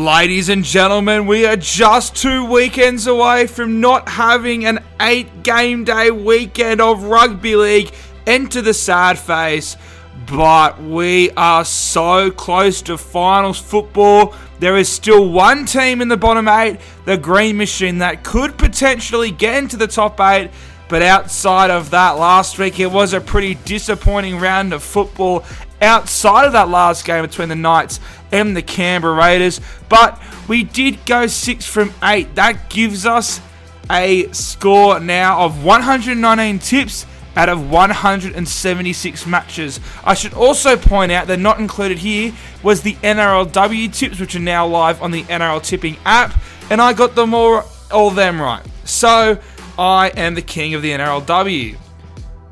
Ladies and gentlemen, we are just 2 weekends away from not having an 8-game day weekend of rugby league. Enter the sad phase, but we are so close to finals football. There is still one team in the bottom 8, the Green Machine, that could potentially get into the top 8. But outside of that, last week it was a pretty disappointing round of football outside of that last game between the Knights and the Canberra Raiders. But we did go 6 from 8. That gives us a score now of 119 tips out of 176 matches. I should also point out that not included here was the NRLW tips, which are now live on the NRL tipping app, and I got them all of them right. So I am the king of the NRLW.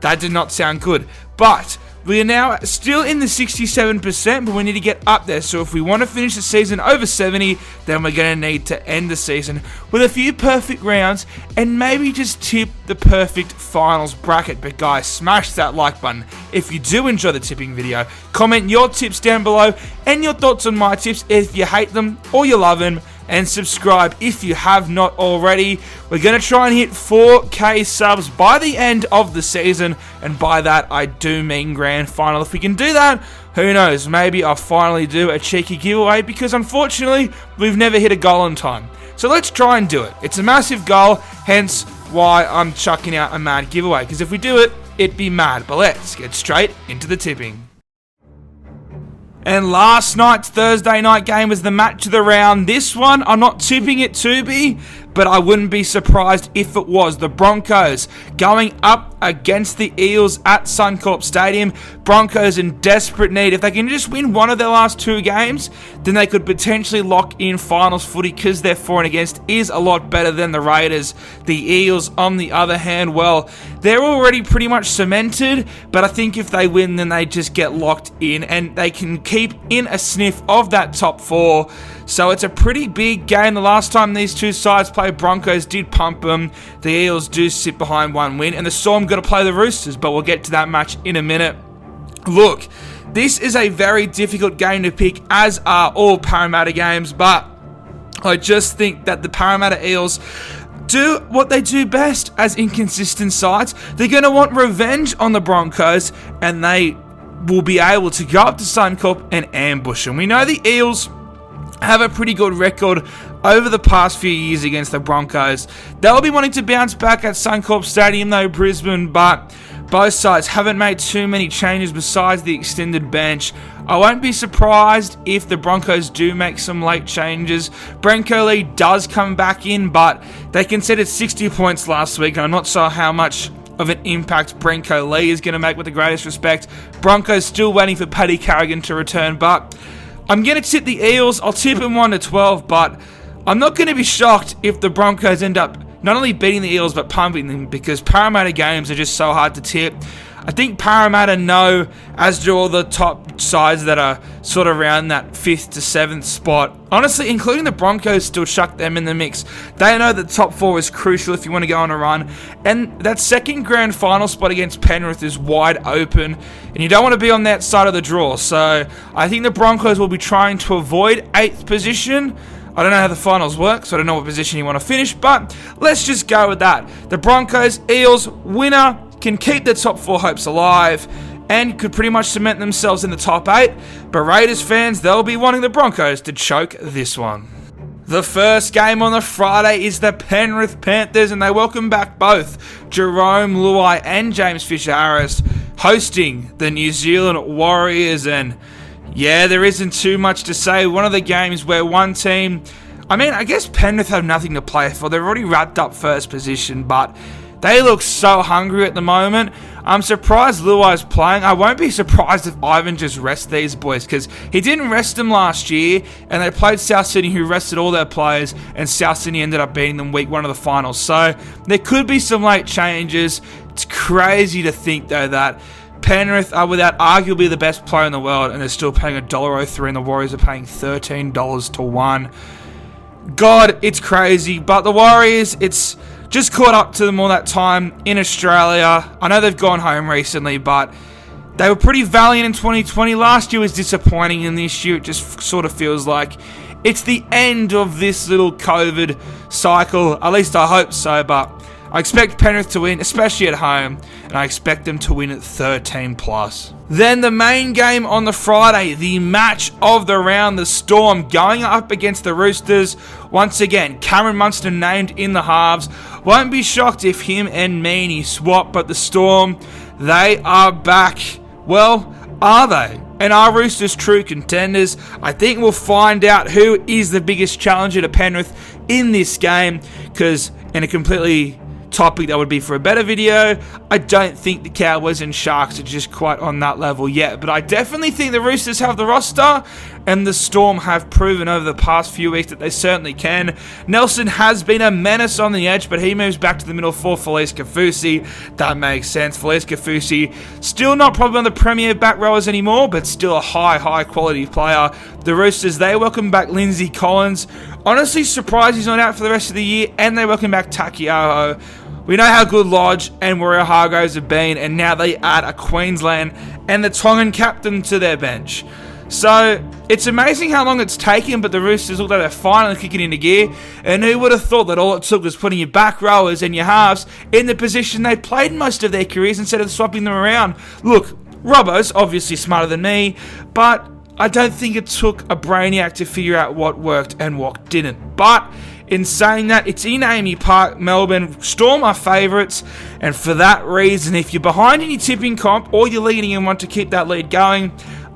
That did not sound good, but we are now still in the 67%, but we need to get up there. So if we want to finish the season over 70, then we're going to need to end the season with a few perfect rounds and maybe just tip the perfect finals bracket. But guys, smash that like button if you do enjoy the tipping video. Comment your tips down below and your thoughts on my tips if you hate them or you love them. And subscribe if you have not already. We're going to try and hit 4K subs by the end of the season. And by that, I do mean grand final. If we can do that, who knows? Maybe I'll finally do a cheeky giveaway, because unfortunately, we've never hit a goal on time. So let's try and do it. It's a massive goal, hence why I'm chucking out a mad giveaway. Because if we do it, it'd be mad. But let's get straight into the tipping. And last night's Thursday night game was the match of the round. This one, I'm not tipping it to be, but I wouldn't be surprised if it was. The Broncos going up against the Eels at Suncorp Stadium. Broncos in desperate need. If they can just win one of their last 2 games, then they could potentially lock in finals footy, because their for and against is a lot better than the Raiders. The Eels, on the other hand, well, they're already pretty much cemented, but I think if they win, then they just get locked in and they can keep in a sniff of that top 4. So it's a pretty big game. The last time these two sides played, Broncos did pump them. The Eels do sit behind 1 win, and the Storm got to play the Roosters, but we'll get to that match in a minute. Look, this is a very difficult game to pick, as are all Parramatta games, but I just think that the Parramatta Eels do what they do best as inconsistent sides. They're going to want revenge on the Broncos, and they will be able to go up to Suncorp and ambush them. We know the Eels have a pretty good record over the past few years against the Broncos. They'll be wanting to bounce back at Suncorp Stadium, though, Brisbane, but both sides haven't made too many changes besides the extended bench. I won't be surprised if the Broncos do make some late changes. Brenko Lee does come back in, but they conceded 60 points last week, and I'm not sure how much of an impact Brenko Lee is going to make, with the greatest respect. Broncos still waiting for Paddy Carrigan to return, but I'm going to tip the Eels. I'll tip them 1-12, but I'm not going to be shocked if the Broncos end up not only beating the Eels, but pumping them, because Parramatta games are just so hard to tip. I think Parramatta know, as do all the top sides that are sort of around that 5th to 7th spot. Honestly, including the Broncos, still chuck them in the mix. They know that top 4 is crucial if you want to go on a run. And that second grand final spot against Penrith is wide open, and you don't want to be on that side of the draw. So I think the Broncos will be trying to avoid 8th position. I don't know how the finals work, so I don't know what position you want to finish, but let's just go with that. The Broncos, Eels, winner can keep their top 4 hopes alive and could pretty much cement themselves in the top 8. But Raiders fans, they'll be wanting the Broncos to choke this one. The first game on the Friday is the Penrith Panthers, and they welcome back both Jerome Luai and James Fisher-Harris, hosting the New Zealand Warriors. And yeah, there isn't too much to say. One of the games where one team, I guess Penrith have nothing to play for. They've already wrapped up first position, but they look so hungry at the moment. I'm surprised Luai's playing. I won't be surprised if Ivan just rests these boys, because he didn't rest them last year, and they played South Sydney, who rested all their players, and South Sydney ended up beating them week 1 of the finals. So there could be some late changes. It's crazy to think, though, that Penrith are without arguably the best player in the world, and they're still paying $1.03, and the Warriors are paying $13 to 1. God, it's crazy. But the Warriors, it's just caught up to them all that time in Australia. I know they've gone home recently, but they were pretty valiant in 2020. Last year was disappointing, and this year it just sort of feels like it's the end of this little COVID cycle. At least I hope so, but I expect Penrith to win, especially at home, and I expect them to win at 13+. Then the main game on the Friday, the match of the round, the Storm going up against the Roosters. Once again, Cameron Munster named in the halves. Won't be shocked if him and Meaney swap, but the Storm, they are back. Well, are they? And are Roosters true contenders? I think we'll find out who is the biggest challenger to Penrith in this game, because in a completely topic that would be for a better video, I don't think the Cowboys and Sharks are just quite on that level yet, but I definitely think the Roosters have the roster, and the Storm have proven over the past few weeks that they certainly can. Nelson has been a menace on the edge, but he moves back to the middle for Felice Kaufusi. That makes sense. Felice Kaufusi still not probably on the premier back rowers anymore, but still a high quality player. The Roosters, they welcome back Lindsay Collins. Honestly surprised he's not out for the rest of the year, and they welcome back Takiaho. We know how good Lodge and Warrior Hargreaves have been, and now they add a Queensland and the Tongan captain to their bench. So it's amazing how long it's taken, but the Roosters look like they're finally kicking into gear. And who would have thought that all it took was putting your back rowers and your halves in the position they played most of their careers instead of swapping them around? Look, Robbo's obviously smarter than me, but I don't think it took a brainiac to figure out what worked and what didn't. But in saying that, it's in Amy Park, Melbourne. Storm are favourites, and for that reason, if you're behind in your tipping comp or you're leading and want to keep that lead going,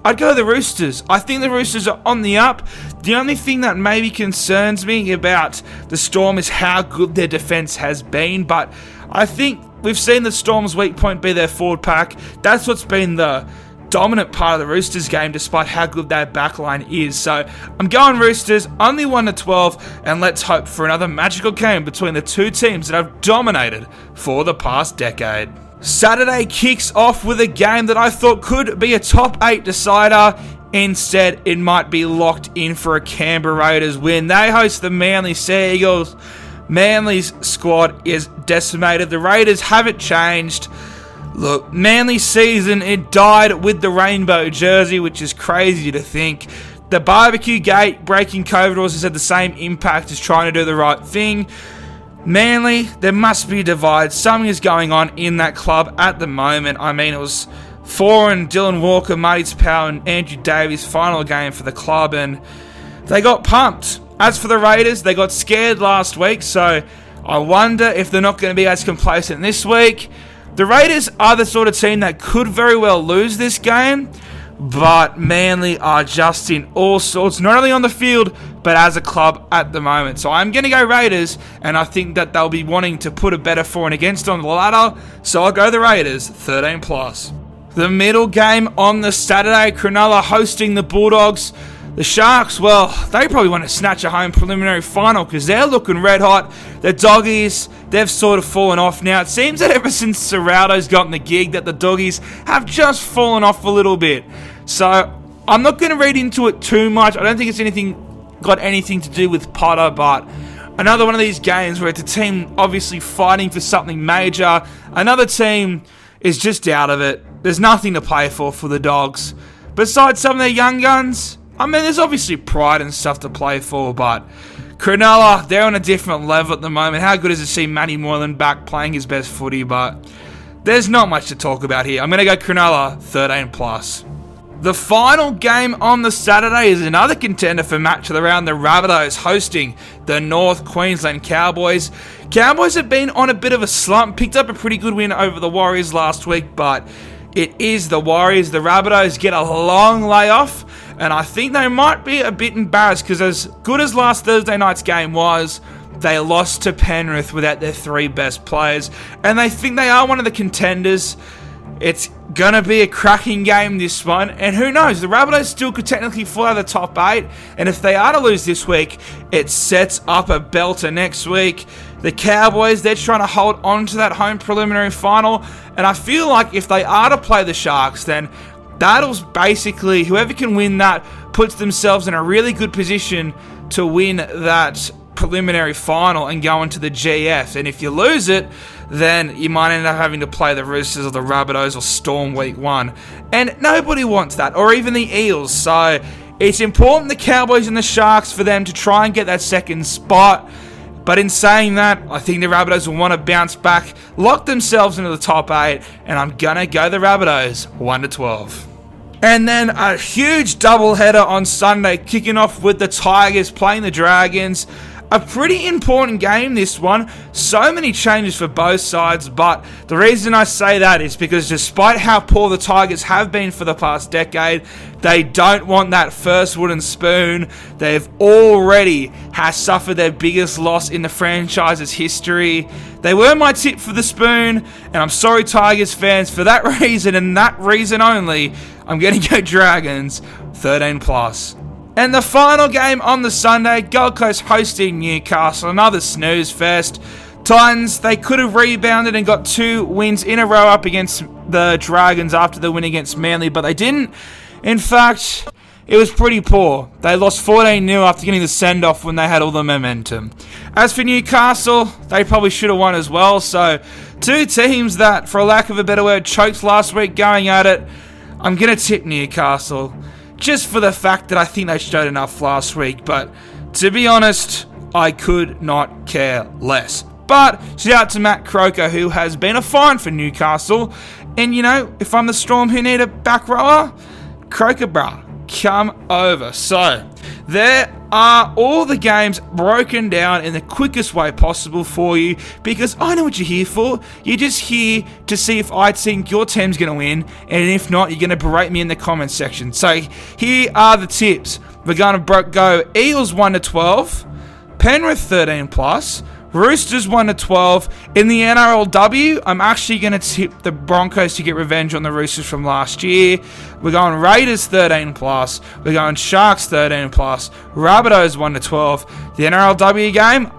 I'd go the Roosters. I think the Roosters are on the up. The only thing that maybe concerns me about the Storm is how good their defence has been, but I think we've seen the Storm's weak point be their forward pack. That's what's been the dominant part of the Roosters game, despite how good their backline is. So I'm going Roosters, only 1-12, and let's hope for another magical game between the two teams that have dominated for the past decade. Saturday kicks off with a game that I thought could be a top 8 decider. Instead, it might be locked in for a Canberra Raiders win. They host the Manly Sea Eagles. Manly's squad is decimated. The Raiders haven't changed. Look, Manly's season, it died with the rainbow jersey, which is crazy to think. The barbecue gate breaking COVID rules has had the same impact as trying to do the right thing. Manly, there must be a divide. Something is going on in that club at the moment. I mean, it was Foran, Dylan Walker, Marty Tapau, and Andrew Davies' final game for the club, and they got pumped. As for the Raiders, they got scared last week, so I wonder if they're not going to be as complacent this week. The Raiders are the sort of team that could very well lose this game, but Manly are just in all sorts, not only on the field, but as a club at the moment. So I'm going to go Raiders, and I think that they'll be wanting to put a better for and against on the ladder, so I'll go the Raiders, 13+. The middle game on the Saturday, Cronulla hosting the Bulldogs. The Sharks, well, they probably want to snatch a home preliminary final because they're looking red hot. The Doggies, they've sort of fallen off now. It seems that ever since Serrato's gotten the gig that the Doggies have just fallen off a little bit. So I'm not going to read into it too much. I don't think it's got anything to do with Potter, but another one of these games where it's a team obviously fighting for something major. Another team is just out of it. There's nothing to play for the Dogs. Besides some of their young guns, I mean, there's obviously pride and stuff to play for, but Cronulla, they're on a different level at the moment. How good is it to see Matty Moylan back playing his best footy? But there's not much to talk about here. I'm going to go Cronulla, 13+. The final game on the Saturday is another contender for match of the round. The Rabbitohs hosting the North Queensland Cowboys. Cowboys have been on a bit of a slump. Picked up a pretty good win over the Warriors last week, but it is the Warriors. The Rabbitohs get a long layoff, and I think they might be a bit embarrassed because as good as last Thursday night's game was, they lost to Penrith without their 3 best players, and they think they are one of the contenders. It's going to be a cracking game, this one, and who knows, the Rabbitohs still could technically fall out of the top 8, and if they are to lose this week, it sets up a belter next week. The Cowboys, they're trying to hold on to that home preliminary final, and I feel like if they are to play the Sharks, then that'll basically, whoever can win that puts themselves in a really good position to win that preliminary final and go into the GF. And if you lose it, then you might end up having to play the Roosters or the Rabbitohs or Storm week 1. And nobody wants that, or even the Eels. So It's important the Cowboys and the Sharks for them to try and get that second spot. But in saying that, I think the Rabbitohs will want to bounce back, lock themselves into the top 8, and I'm going to go the Rabbitohs 1-12. And then a huge doubleheader on Sunday, kicking off with the Tigers playing the Dragons. A pretty important game, this one. So many changes for both sides, but the reason I say that is because despite how poor the Tigers have been for the past decade, they don't want that first wooden spoon. They've already suffered their biggest loss in the franchise's history. They were my tip for the spoon, and I'm sorry, Tigers fans, for that reason and that reason only, I'm going to go Dragons 13+. And the final game on the Sunday, Gold Coast hosting Newcastle, another snooze fest. Titans, they could have rebounded and got 2 wins in a row up against the Dragons after the win against Manly, but they didn't. In fact, it was pretty poor. They lost 14-0 after getting the send-off when they had all the momentum. As for Newcastle, they probably should have won as well. So 2 teams that, for a lack of a better word, choked last week going at it. I'm going to tip Newcastle, just for the fact that I think they showed enough last week. But to be honest, I could not care less. But shout out to Matt Croker, who has been a find for Newcastle. And you know, if I'm the Storm who need a back rower, Croker, bruh, come over. So there are all the games broken down in the quickest way possible for you, because I know what you're here for. You're just here to see if I think your team's going to win, and if not, you're going to berate me in the comments section. So here are the tips. We're going to go Eels 1-12, Penrith 13+, Roosters 1-12. In the NRLW, I'm actually going to tip the Broncos to get revenge on the Roosters from last year. We're going Raiders 13+. We're going Sharks 13+. Rabbitohs 1-12. The NRLW game,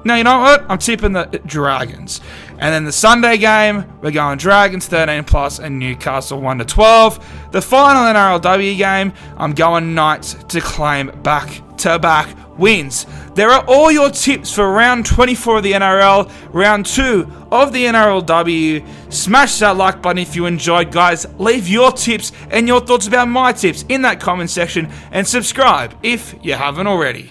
no, you know what? I'm tipping the Dragons. And then the Sunday game, we're going Dragons 13+ and Newcastle 1-12. The final NRLW game, I'm going Knights to claim back-to-back wins. There are all your tips for round 24 of the NRL, round 2 of the NRLW. Smash that like button if you enjoyed, guys. Leave your tips and your thoughts about my tips in that comment section, and subscribe if you haven't already.